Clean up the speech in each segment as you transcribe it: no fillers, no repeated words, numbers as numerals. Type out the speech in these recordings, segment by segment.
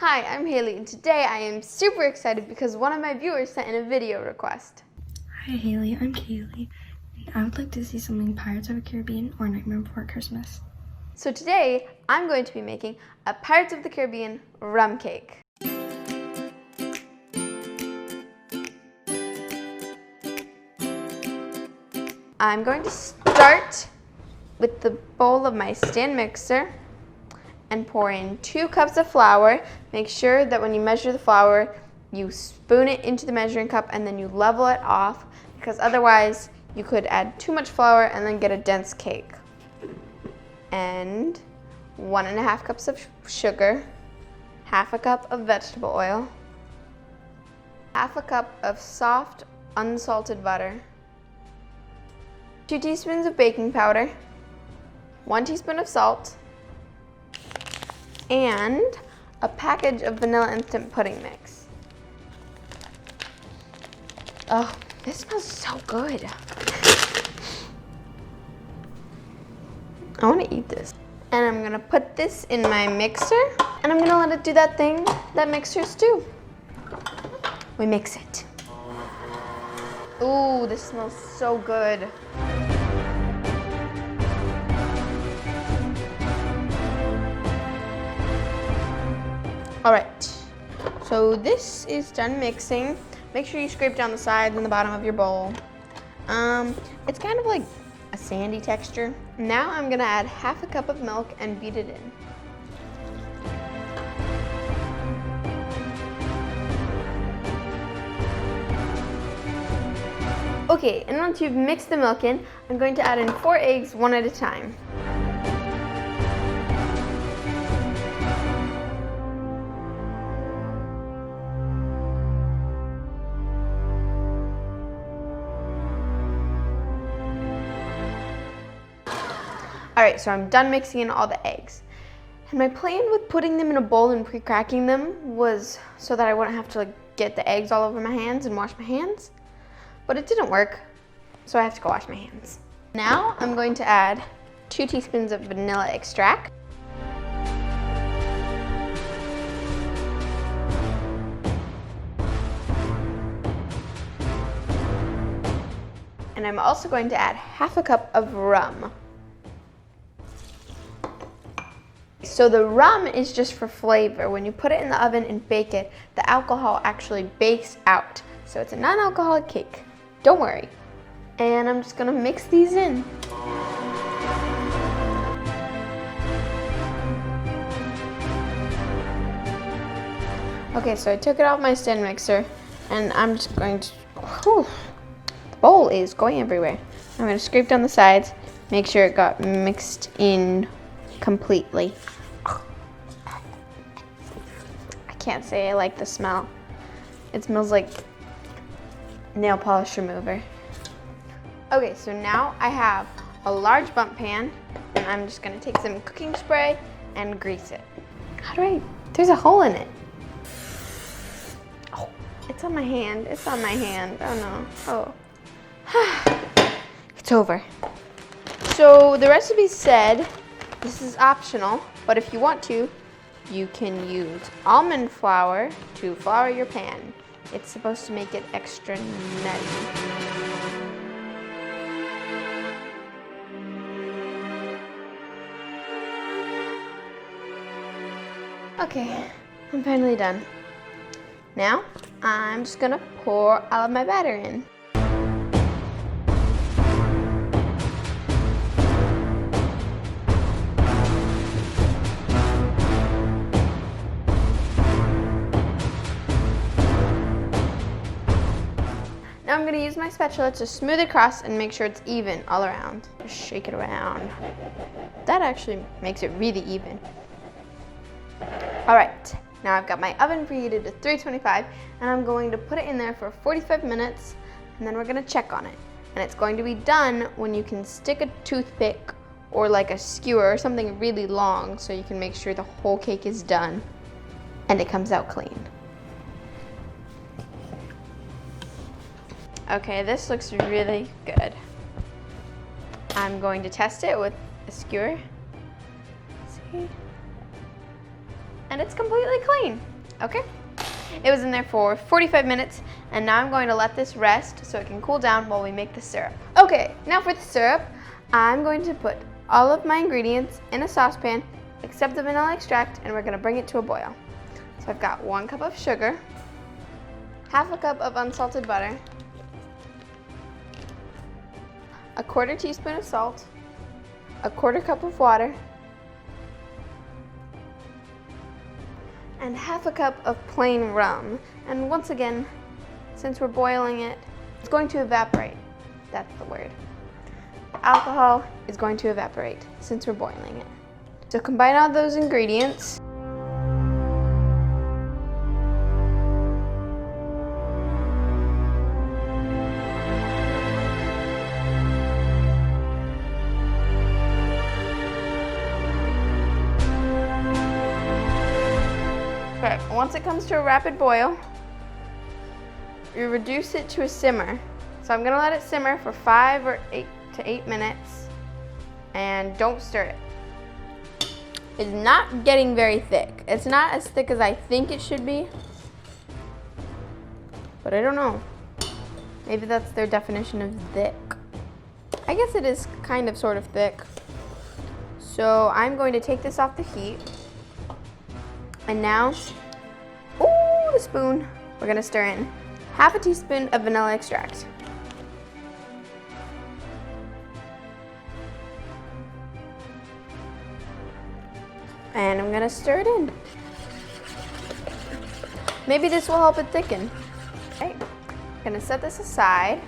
Hi, I'm Haley, and today I am super excited because one of my viewers sent in a video request. Hi Haley, I'm Kaylee, and I would like to see something Pirates of the Caribbean or Nightmare Before Christmas. So today, I'm going to be making a Pirates of the Caribbean rum cake. I'm going to start with the bowl of my stand mixer and pour in 2 cups of flour. Make sure that when you measure the flour, you spoon it into the measuring cup and then you level it off, because otherwise you could add too much flour and then get a dense cake. And 1.5 cups of sugar, 1/2 cup of vegetable oil, 1/2 cup of soft unsalted butter, 2 teaspoons of baking powder, 1 teaspoon of salt, and a package of vanilla instant pudding mix. Oh, this smells so good. I want to eat this. And I'm gonna put this in my mixer and I'm gonna let it do that thing that mixers do. We mix it. Ooh, this smells so good. All right, so this is done mixing. Make sure you scrape down the sides and the bottom of your bowl. It's kind of like a sandy texture. Now I'm gonna add 1/2 cup of milk and beat it in. Okay, and once you've mixed the milk in, I'm going to add in 4 eggs, one at a time. All right, so I'm done mixing in all the eggs. And my plan with putting them in a bowl and pre-cracking them was so that I wouldn't have to get the eggs all over my hands and wash my hands. But it didn't work, so I have to go wash my hands. Now I'm going to add 2 teaspoons of vanilla extract. And I'm also going to add 1/2 cup of rum. So the rum is just for flavor. When you put it in the oven and bake it, the alcohol actually bakes out. So it's a non-alcoholic cake. Don't worry. And I'm just gonna mix these in. Okay, so I took it off my stand mixer and I'm just going to, the bowl is going everywhere. I'm gonna scrape down the sides, make sure it got mixed in completely. I can't say I like the smell. It smells like nail polish remover. Okay, so now I have a large bump pan and I'm just gonna take some cooking spray and grease it. How do I, there's a hole in it. Oh, it's on my hand, it's on my hand, oh no, oh. It's over. So the recipe said, this is optional, but if you want to, you can use almond flour to flour your pan. It's supposed to make it extra nutty. Okay, I'm finally done. Now, I'm just gonna pour all of my batter in. Now I'm gonna use my spatula to smooth it across and make sure it's even all around. Just shake it around. That actually makes it really even. All right, now I've got my oven preheated to 325 and I'm going to put it in there for 45 minutes and then we're gonna check on it. And it's going to be done when you can stick a toothpick or like a skewer or something really long so you can make sure the whole cake is done and it comes out clean. Okay, this looks really good. I'm going to test it with a skewer. See? and it's completely clean. Okay. It was in there for 45 minutes, and now I'm going to let this rest so it can cool down while we make the syrup. Okay, now for the syrup, I'm going to put all of my ingredients in a saucepan except the vanilla extract, and we're going to bring it to a boil. So I've got 1 cup of sugar, half a cup of unsalted butter, a 1/4 teaspoon of salt, a 1/4 cup of water, and half a cup of plain rum. And once again, since we're boiling it, it's going to evaporate. That's the word. The alcohol is going to evaporate since we're boiling it. So combine all those ingredients. Okay, once it comes to a rapid boil, you reduce it to a simmer. So I'm gonna let it simmer for 5 or 8 to 8 minutes, and don't stir it. It's not getting very thick. It's not as thick as I think it should be, but I don't know. Maybe that's their definition of thick. I guess it is kind of sort of thick. So I'm going to take this off the heat. And now, ooh, the spoon, we're gonna stir in half a teaspoon of vanilla extract. And I'm gonna stir it in. Maybe this will help it thicken. Okay, I'm gonna set this aside.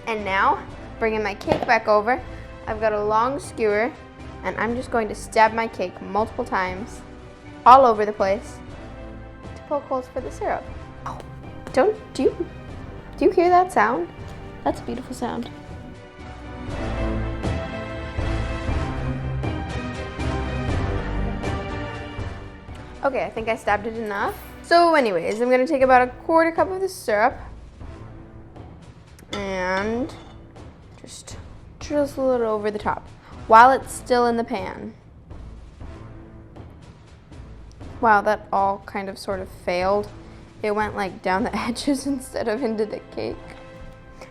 And now, bringing my cake back over, I've got a long skewer, and I'm just going to stab my cake multiple times all over the place to poke holes for the syrup. Oh, do you hear that sound? That's a beautiful sound. Okay, I think I stabbed it enough. So anyways, I'm gonna take about a 1/4 cup of the syrup and just drizzle it over the top while it's still in the pan. Wow, that all kind of sort of failed. It went like down the edges instead of into the cake.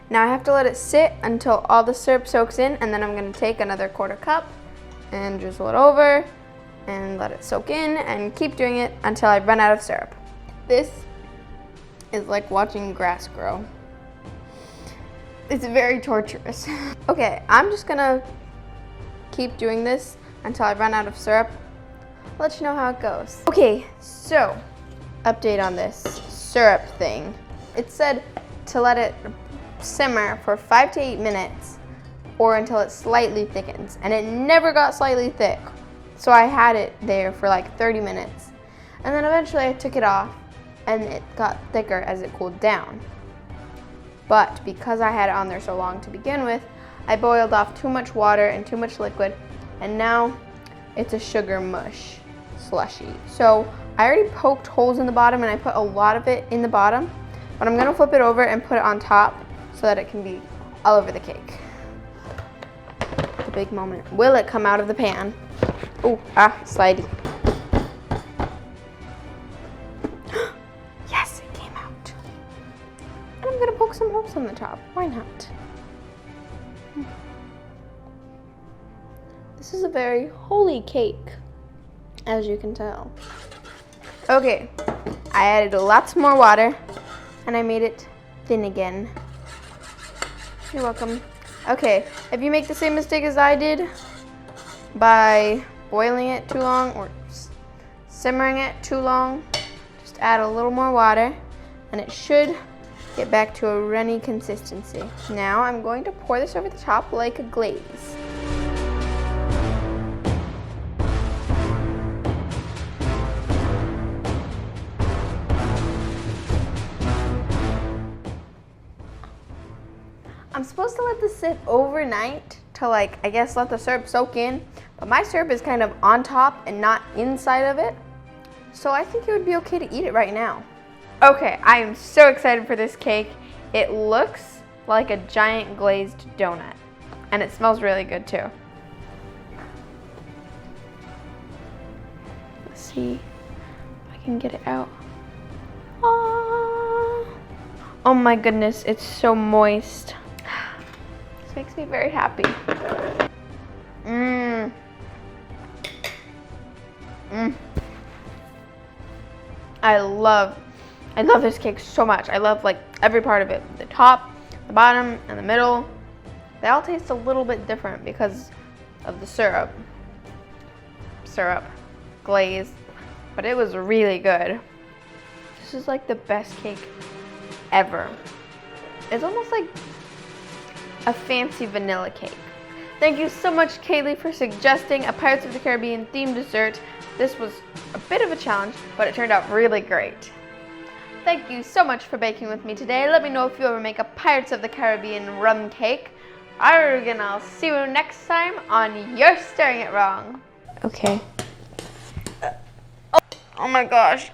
Now I have to let it sit until all the syrup soaks in, and then I'm gonna take another 1/4 cup and drizzle it over and let it soak in and keep doing it until I run out of syrup. This is like watching grass grow. It's very torturous. Okay, I'm just gonna keep doing this until I run out of syrup. I'll let you know how it goes. Okay, so update on this syrup thing. It said to let it simmer for 5 to 8 minutes or until it slightly thickens, and it never got slightly thick. So I had it there for like 30 minutes. And then eventually I took it off and it got thicker as it cooled down. But because I had it on there so long to begin with, I boiled off too much water and too much liquid, and now it's a sugar mush slushy. So I already poked holes in the bottom and I put a lot of it in the bottom, but I'm gonna flip it over and put it on top so that it can be all over the cake. The big moment. Will it come out of the pan? Oh, slidey. Yes, it came out. And I'm gonna poke some holes on the top. Why not? This is a very holy cake, as you can tell. Okay, I added lots more water and I made it thin again. You're welcome. Okay, if you make the same mistake as I did by boiling it too long or simmering it too long, just add a little more water and it should get back to a runny consistency. Now I'm going to pour this over the top like a glaze. I'm supposed to let this sit overnight to like, I guess, let the syrup soak in, but my syrup is kind of on top and not inside of it. So I think it would be okay to eat it right now. Okay, I am so excited for this cake. It looks like a giant glazed donut, and it smells really good too. see if I can get it out. Ah. Oh my goodness, it's so moist. This makes me very happy. Mmm. Mmm. I love this cake so much. I love like every part of it. The top, the bottom, and the middle. They all taste a little bit different because of the syrup glaze, but it was really good. This is like the best cake ever. It's almost like a fancy vanilla cake. Thank you so much, Kaylee, for suggesting a Pirates of the Caribbean themed dessert. This was a bit of a challenge, but it turned out really great. Thank you so much for baking with me today. Let me know if you ever make a Pirates of the Caribbean rum cake. And I'll see you next time on You're Stirring It Wrong. Okay. Oh my gosh.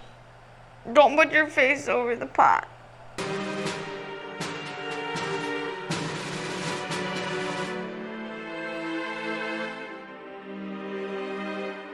Don't put your face over the pot.